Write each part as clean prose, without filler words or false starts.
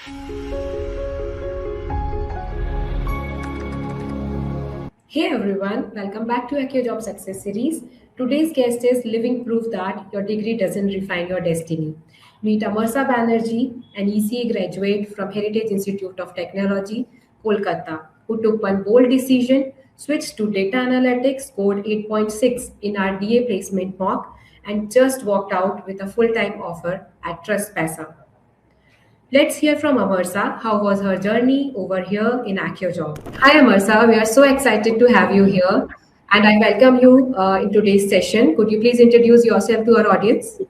Hey everyone, welcome back to Accio Job Success Series. Today's guest is living proof that your degree doesn't refine your destiny. Meet Amarsa Banerjee, an ECA graduate from Heritage Institute of Technology, Kolkata, who took one bold decision, switched to data analytics, scored 8.6 in our DA placement mock, and just walked out with a full-time offer at Trust Pesa. Let's hear from Amarsa. How was her journey over here in AccioJob? Hi, Amarsa. We are so excited to have you here, and I welcome you in today's session. Could you please introduce yourself to our audience?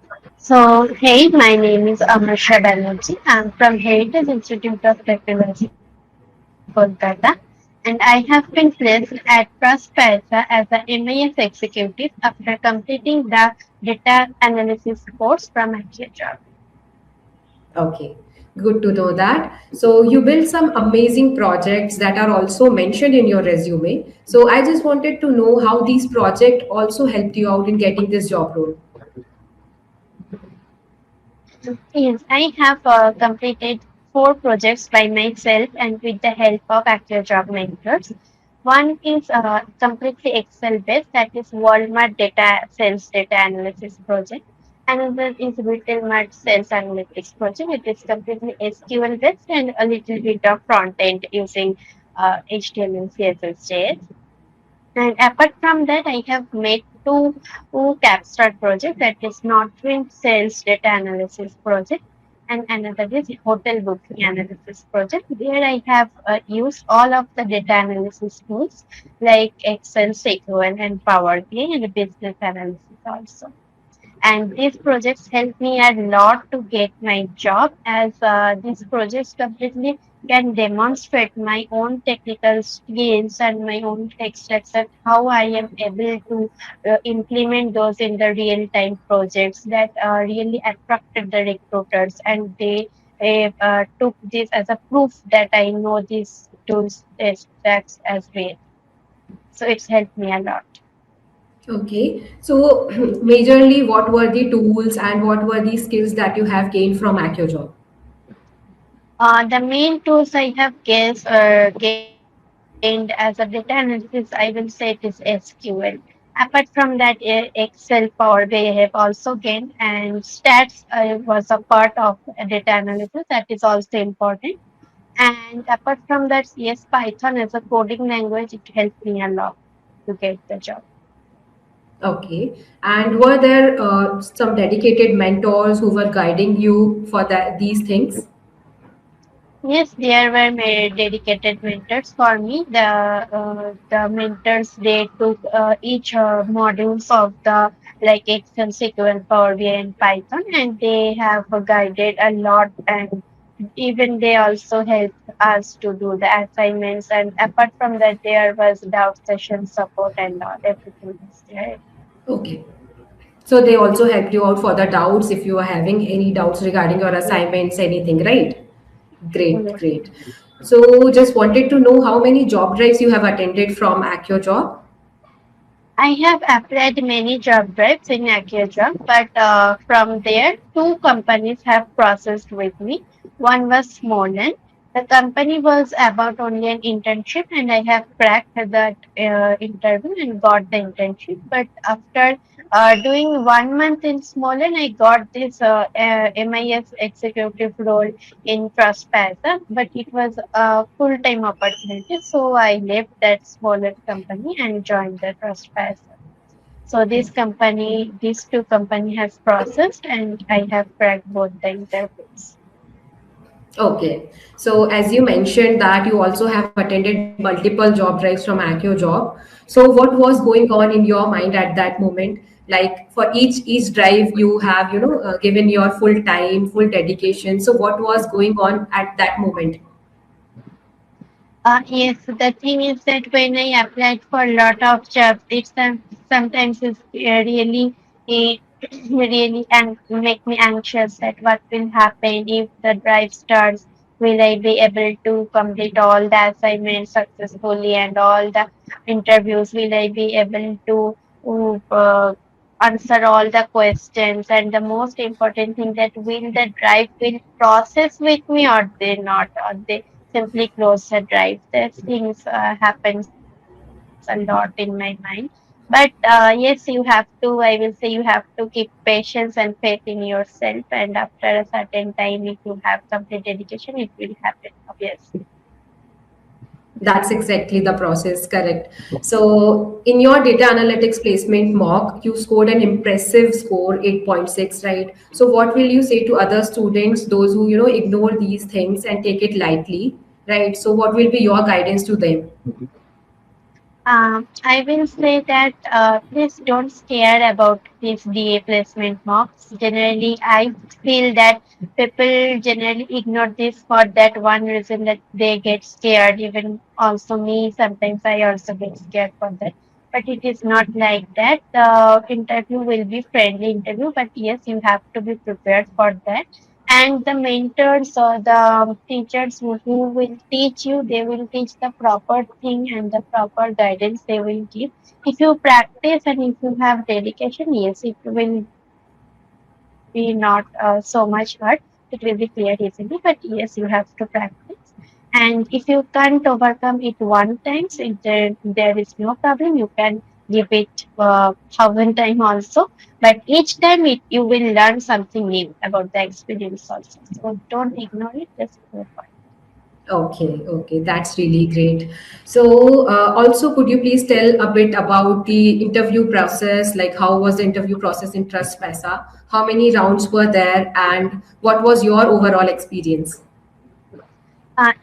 Hey, my name is Amersha Banerjee. I'm from Heritage Institute of Technology, Kolkata, and I have been placed at Prospera as a MIS executive after completing the data analysis course from Accenture. Okay, good to know that. So, you built some amazing projects that are also mentioned in your resume. So, I just wanted to know how these projects also helped you out in getting this job role. Yes, I have completed 4 projects by myself and with the help of actual job mentors. One is completely Excel based, that is Walmart data sales data analysis project. Another is Retail Mart sales analytics project. It is completely SQL based and a little bit of front end using HTML, CSS, JS. And apart from that, I have made two Capstart projects, that is Northwind Sales Data Analysis project and another is Hotel Booking Analysis project. There I have used all of the data analysis tools like Excel, SQL and Power BI and business analysis also. And these projects help me a lot to get my job, as these projects completely can demonstrate my own technical skills and my own tech stacks and how I am able to implement those in the real time projects that really attracted the recruiters, and they took this as a proof that I know these tools stacks as real. So it's helped me a lot. Okay, so majorly, what were the tools and what were the skills that you have gained from AccioJob? The main tools I have gained as a data analysis, I will say it is SQL. Apart from that, Excel, Power BI I have also gained, and stats was a part of data analysis, that is also important. And apart from that, yes, Python as a coding language, it helped me a lot to get the job. Okay. And were there some dedicated mentors who were guiding you for these things? Yes, there were dedicated mentors for me. The mentors, they took each modules of the like Excel, SQL, Power BI, and Python, and they have guided a lot. And even they also helped us to do the assignments. And apart from that, there was doubt session support and all, everything was there. Okay. So they also helped you out for the doubts if you are having any doubts regarding your Yes. assignments, anything, right? Great, Yes. great. So just wanted to know how many job drives you have attended from AccioJob. I have applied many job drives in AccioJob, but from there, 2 companies have processed with me. One was Smolen. The company was about only an internship, and I have cracked that interview and got the internship. But after doing 1 month in Smolen, I got this MIS executive role in Trustpasa, but it was a full-time opportunity. So I left that smaller company and joined the Trustpasa. So these 2 company has processed, and I have cracked both the interviews. Okay. So as you mentioned that you also have attended multiple job drives from AccioJob. So what was going on in your mind at that moment? Like for each drive you have, given your full time, full dedication. So what was going on at that moment? Yes, the thing is that when I applied for a lot of jobs, sometimes it's uh, really make me anxious that what will happen if the drive starts. Will I be able to complete all the assignments successfully and all the interviews? Will I be able to uh, answer all the questions, and the most important thing that will the drive will process with me or they not, or they simply close the drive. These things happens a lot in my mind. But yes, you have to, I will say, you have to keep patience and faith in yourself, and after a certain time, if you have complete dedication, it will happen, obviously. That's exactly the process, correct. So, in your data analytics placement mock, you scored an impressive score, 8.6, right? So, what will you say to other students, those who, ignore these things and take it lightly, right? So, what will be your guidance to them? I will say that please don't scare about these DA placement mocks. Generally, I feel that people generally ignore this for that one reason that they get scared. Even also me, sometimes I also get scared for that. But it is not like that. The interview will be friendly interview, but yes, you have to be prepared for that. And the mentors or the teachers who will teach you, they will teach the proper thing and the proper guidance they will give. If you practice and if you have dedication, yes, it will be not so much hard. It will be cleared easily, but yes, you have to practice. And if you can't overcome it one time, so there is no problem. You can give it 1,000 time also. But each time you will learn something new about the experience also. So don't ignore it. Just go for it. Okay, that's really great. So, also, could you please tell a bit about the interview process? Like, how was the interview process in Trust Pesa? How many rounds were there, and what was your overall experience?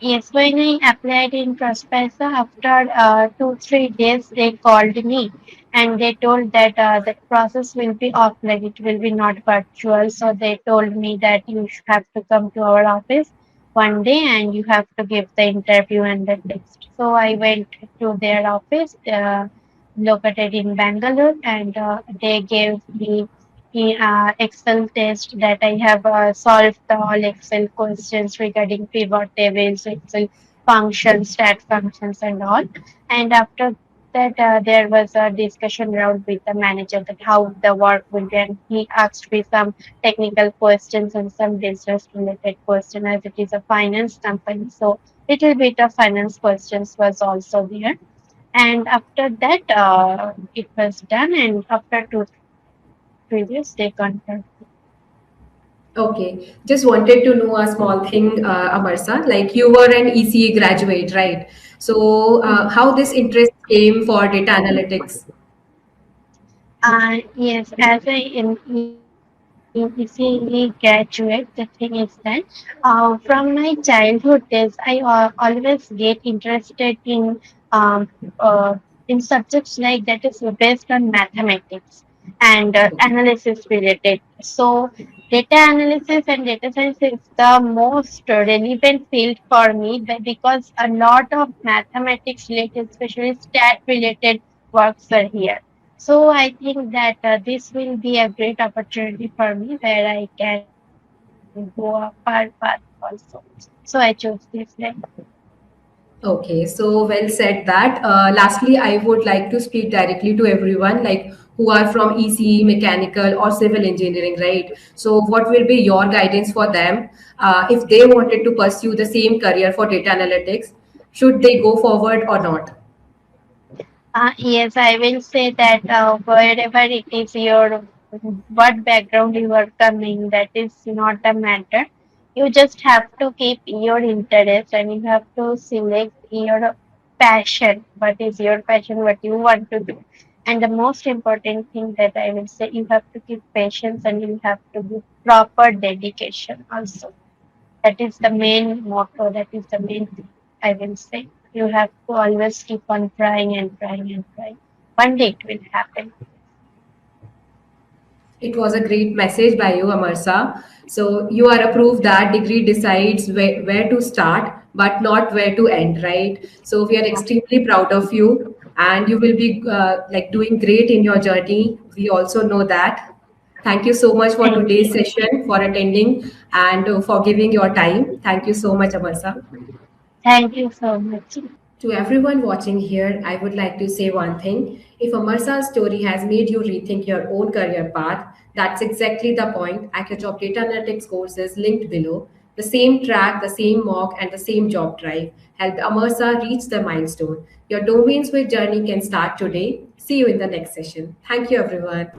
Yes, when I applied in Prospesa, after 2 3 days, they called me and they told that the process will be offline. It will be not virtual. So they told me that you have to come to our office one day and you have to give the interview and the text. So I went to their office, located in Bangalore, and they gave me Excel test that I have solved the all Excel questions regarding pivot tables, Excel functions, stat functions, and all. And after that, there was a discussion round with the manager that how the work will be, and he asked me some technical questions and some business related question as it is a finance company. So little bit of finance questions was also there. And after that, it was done, and after 2 3 days, they contacted. Okay, just wanted to know a small thing, Amarsa. Like you were an ECE graduate, right? So, how this interest came for data analytics? Yes, as I ECE graduate, the thing is that from my childhood days, I always get interested um, uh, in subjects like that is based on mathematics and analysis related. So, data analysis and data science is the most relevant field for me because a lot of mathematics related, especially stat related works are here. So I think that this will be a great opportunity for me where I can go a far path also. So I chose this line. Okay, so well said that. Lastly, I would like to speak directly to everyone, like who are from ECE, mechanical, or civil engineering, right? So, what will be your guidance for them if they wanted to pursue the same career for data analytics? Should they go forward or not? Yes, I will say that wherever it is your what background you are coming, that is not a matter. You just have to keep your interest and you have to select your passion. What is your passion? What you want to do? And the most important thing that I will say, you have to keep patience and you have to give proper dedication also. That is the main motto. That is the main thing I will say. You have to always keep on trying and trying and trying. One day it will happen. It was a great message by you, Amarsa. So you are a proof that degree decides where to start, but not where to end, right? So we are extremely proud of you, and you will be like doing great in your journey. We also know that. Thank you so much for Thank today's you. session, for attending, and for giving your time. Thank you so much, Amarsa. Thank you so much. To everyone watching here, I would like to say one thing. If Amarsa's story has made you rethink your own career path, that's exactly the point. AccioJob Data Analytics course is linked below. The same track, the same mock, and the same job drive helped Amarsa reach the milestone. Your domain switch journey can start today. See you in the next session. Thank you, everyone.